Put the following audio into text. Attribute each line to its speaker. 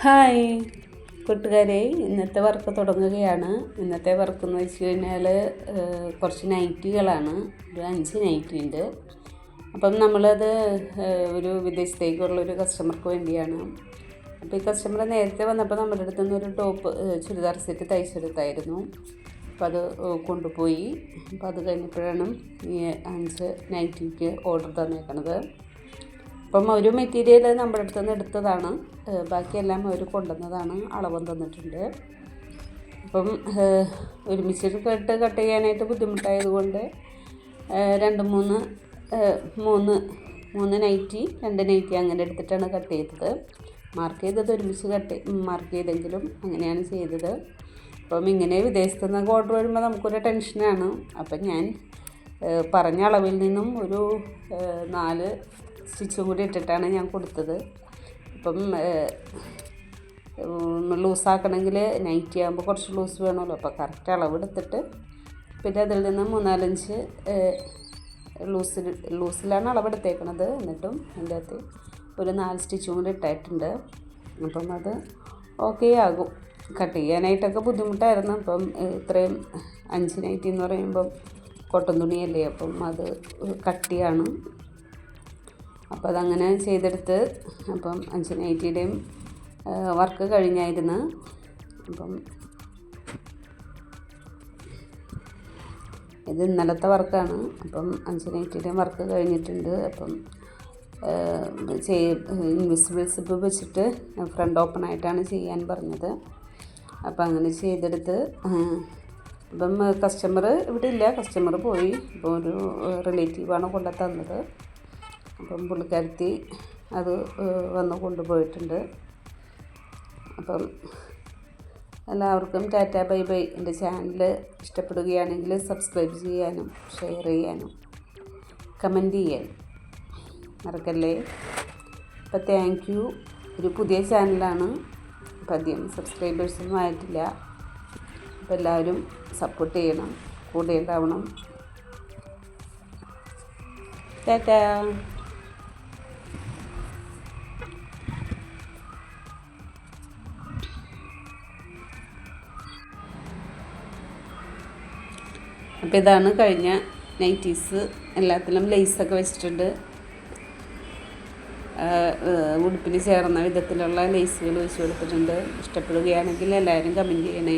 Speaker 1: Hi കൂട്ടുകാരെ, ഇന്നത്തെ work തുടങ്ങുകയാണ്. ഇന്നത്തെ വർക്ക് എന്ന് വെച്ച് കഴിഞ്ഞാൽ കുറച്ച് നൈറ്റികളാണ്. ഒരു 5 നൈറ്റി ഉണ്ട്. അപ്പം നമ്മളത് ഒരു വിദേശത്തേക്കുള്ളൊരു കസ്റ്റമർക്ക് വേണ്ടിയാണ്. അപ്പോൾ ഈ കസ്റ്റമർ നേരത്തെ വന്നപ്പോൾ നമ്മുടെ അടുത്ത് നിന്ന് ഒരു ടോപ്പ് ചുരിദാർ സെറ്റ് തയ്ച്ചെടുത്തായിരുന്നു. അപ്പോൾ അത് കൊണ്ടുപോയി. അപ്പോൾ അത് കഴിഞ്ഞപ്പോഴാണ് ഈ 5 നൈറ്റിക്ക് ഓർഡർ തന്നേക്കണത്. അപ്പം ഒരു മെറ്റീരിയൽ നമ്മുടെ അടുത്ത് നിന്ന് എടുത്തതാണ്, ബാക്കിയെല്ലാം അവർ കൊണ്ടുവന്നതാണ്. അളവും തന്നിട്ടുണ്ട്. അപ്പം ഒരുമിച്ചിട്ട് കട്ട് ചെയ്യാനായിട്ട് ബുദ്ധിമുട്ടായതുകൊണ്ട് മൂന്ന് നൈറ്റി 2 നൈറ്റി അങ്ങനെ എടുത്തിട്ടാണ് കട്ട് ചെയ്തത്. മാർക്ക് ചെയ്തത് ഒരുമിച്ച് മാർക്ക് ചെയ്തെങ്കിലും അങ്ങനെയാണ് ചെയ്തത്. അപ്പം ഇങ്ങനെ വിദേശത്തു നിന്നൊക്കെ ഓർഡർ വരുമ്പോൾ നമുക്കൊരു ടെൻഷനാണ്. അപ്പം ഞാൻ പറഞ്ഞ അളവിൽ നിന്നും ഒരു 4 സ്റ്റിച്ചും കൂടി ഇട്ടിട്ടാണ് ഞാൻ കൊടുത്തത്. അപ്പം ലൂസാക്കണമെങ്കിൽ നൈറ്റി ആകുമ്പോൾ കുറച്ച് ലൂസ് വേണമല്ലോ. അപ്പോൾ കറക്റ്റ് അളവെടുത്തിട്ട് പിന്നെ അതിൽ നിന്ന് 3-4 ലൂസിലാണ് അളവെടുത്തേക്കണത്. എന്നിട്ടും അതിൻ്റെ അകത്ത് ഒരു 4 സ്റ്റിച്ചും കൂടി ഇട്ടായിട്ടുണ്ട്. അപ്പം അത് ഓക്കെ ആകും. കട്ട് ചെയ്യാനായിട്ടൊക്കെ ബുദ്ധിമുട്ടായിരുന്നു. അപ്പം ഇത്രയും 5 നൈറ്റി എന്ന് പറയുമ്പം കോട്ടൺ തുണിയല്ലേ, അപ്പം അത് കട്ടിയാണ്. അപ്പോൾ അതങ്ങനെ ചെയ്തെടുത്ത്. അപ്പം 5 നൈറ്റിയുടെയും വർക്ക് കഴിഞ്ഞായിരുന്നു. അപ്പം ഇത് ഇന്നലത്തെ വർക്കാണ്. അപ്പം 5 നൈറ്റിയുടെയും വർക്ക് കഴിഞ്ഞിട്ടുണ്ട്. അപ്പം ഇൻവിസിബിൾ സിബ് വെച്ചിട്ട് ഫ്രണ്ട് ഓപ്പൺ ആയിട്ടാണ് ചെയ്യാൻ പറഞ്ഞത്. അപ്പം അങ്ങനെ ചെയ്തെടുത്ത്. അപ്പം കസ്റ്റമർ ഇവിടെ ഇല്ല, കസ്റ്റമർ പോയി. അപ്പോൾ ഒരു റിലേറ്റീവാണ് കൊണ്ടു തന്നത്. അപ്പം പുള്ളിക്കാരത്തി അത് വന്ന് കൊണ്ടുപോയിട്ടുണ്ട്. അപ്പം എല്ലാവർക്കും ടാറ്റ ബൈ ബൈ. എൻ്റെ ചാനൽ ഇഷ്ടപ്പെടുകയാണെങ്കിൽ സബ്സ്ക്രൈബ് ചെയ്യാനും ഷെയർ ചെയ്യാനും കമൻറ്റ് ചെയ്യാനും മറക്കല്ലേ. അപ്പം താങ്ക് യു. ഒരു പുതിയ ചാനലാണ്, അപ്പം അധികം സബ്സ്ക്രൈബേഴ്സൊന്നും ആയിട്ടില്ല. അപ്പം എല്ലാവരും സപ്പോർട്ട് ചെയ്യണം, കൂടെ ഉണ്ടാവണം. ടാറ്റ. അപ്പോൾ ഇതാണ് കഴിഞ്ഞ നൈറ്റീസ്. എല്ലാത്തിലും ലേസൊക്കെ വെച്ചിട്ടുണ്ട്. ഉടുപ്പിന് ചേർന്ന വിധത്തിലുള്ള ലേസുകൾ വെച്ച് കൊടുത്തിട്ടുണ്ട്. ഇഷ്ടപ്പെടുകയാണെങ്കിൽ എല്ലാവരും കമൻറ്റ് ചെയ്യണേ.